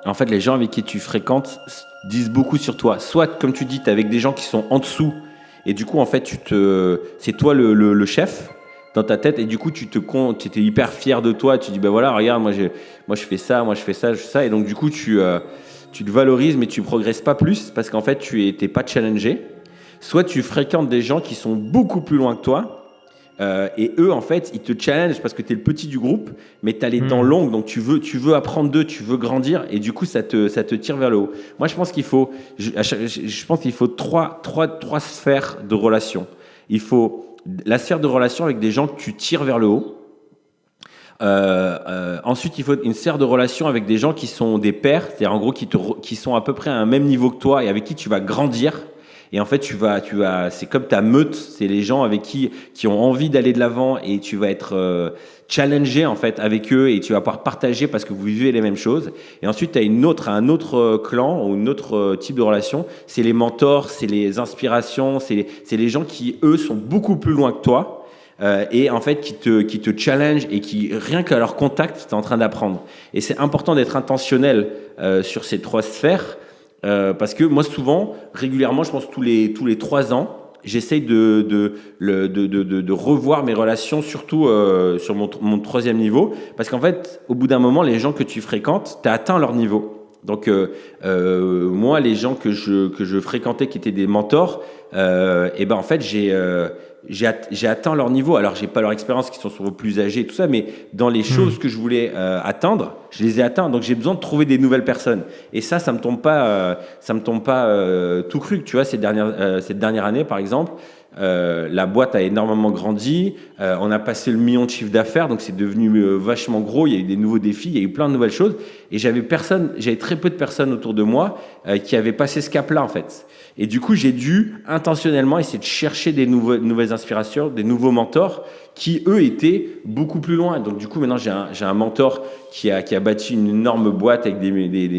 en fait, les gens avec qui tu fréquentes disent beaucoup sur toi. Soit, comme tu dis, tu es avec des gens qui sont en dessous et du coup, en fait, c'est toi le chef dans ta tête et du coup, tu es hyper fier de toi. Tu dis, ben voilà, regarde, moi je fais ça, moi je fais ça, je fais ça. Et donc, du coup, tu te valorises, mais tu progresses pas plus parce qu'en fait, tu n'es pas challengé. Soit tu fréquentes des gens qui sont beaucoup plus loin que toi. Et eux, en fait, ils te challengent parce que tu es le petit du groupe, mais tu as les dents longues, donc tu veux apprendre d'eux, tu veux grandir, et du coup, ça te tire vers le haut. Moi, je pense qu'il faut trois sphères de relations. Il faut la sphère de relation avec des gens que tu tires vers le haut. Ensuite, il faut une sphère de relation avec des gens qui sont des pairs, c'est-à-dire en gros qui sont à peu près à un même niveau que toi et avec qui tu vas grandir. Et en fait, c'est comme ta meute, c'est les gens avec qui ont envie d'aller de l'avant et tu vas être challengé en fait avec eux et tu vas pouvoir partager parce que vous vivez les mêmes choses. Et ensuite, tu as un autre clan ou un autre type de relation, c'est les mentors, c'est les inspirations, c'est les gens qui eux sont beaucoup plus loin que toi. Et en fait qui te challenge et qui rien qu'à leur contact tu es en train d'apprendre et c'est important d'être intentionnel sur ces trois sphères parce que moi souvent régulièrement je pense tous les 3 ans j'essaye de revoir mes relations surtout sur mon troisième niveau parce qu'en fait au bout d'un moment les gens que tu fréquentes tu as atteint leur niveau donc moi les gens que je fréquentais qui étaient des mentors et ben en fait j'ai atteint leur niveau. Alors, j'ai pas leur expérience, qui sont souvent plus âgés et tout ça, mais dans les choses que je voulais atteindre, je les ai atteints. Donc, j'ai besoin de trouver des nouvelles personnes. Et ça me tombe pas, tout cru. Tu vois, cette dernière année, par exemple, la boîte a énormément grandi. On a passé le million de chiffre d'affaires, donc c'est devenu vachement gros. Il y a eu des nouveaux défis, il y a eu plein de nouvelles choses. Et j'avais très peu de personnes autour de moi qui avaient passé ce cap-là, en fait. Et du coup, j'ai dû intentionnellement essayer de chercher des nouvelles inspirations, des nouveaux mentors qui, eux, étaient beaucoup plus loin. Donc, du coup, maintenant, j'ai un mentor qui a bâti une énorme boîte avec des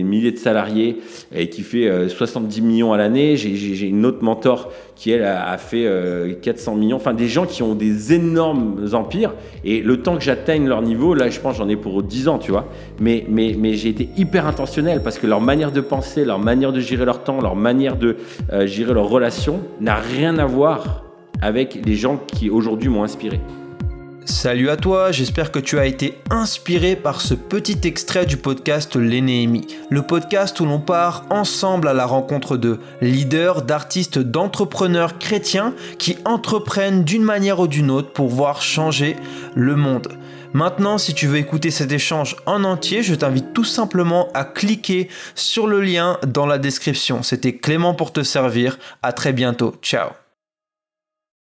milliers de salariés et qui fait 70 millions à l'année. J'ai une autre mentor qui, elle, a fait 400 millions. Enfin, des gens qui ont des énormes empires. Et le temps que j'atteigne leur niveau, là, je pense j'en ai pour 10 ans, tu vois. Mais j'ai été hyper intentionnel parce que leur manière de penser, leur manière de gérer leur temps, leur manière de gérer leurs relations n'a rien à voir avec les gens qui aujourd'hui m'ont inspiré. Salut à toi, j'espère que tu as été inspiré par ce petit extrait du podcast Les Néhémies, le podcast où l'on part ensemble à la rencontre de leaders, d'artistes, d'entrepreneurs chrétiens qui entreprennent d'une manière ou d'une autre pour voir changer le monde. Maintenant, si tu veux écouter cet échange en entier, je t'invite tout simplement à cliquer sur le lien dans la description. C'était Clément pour te servir, à très bientôt, ciao.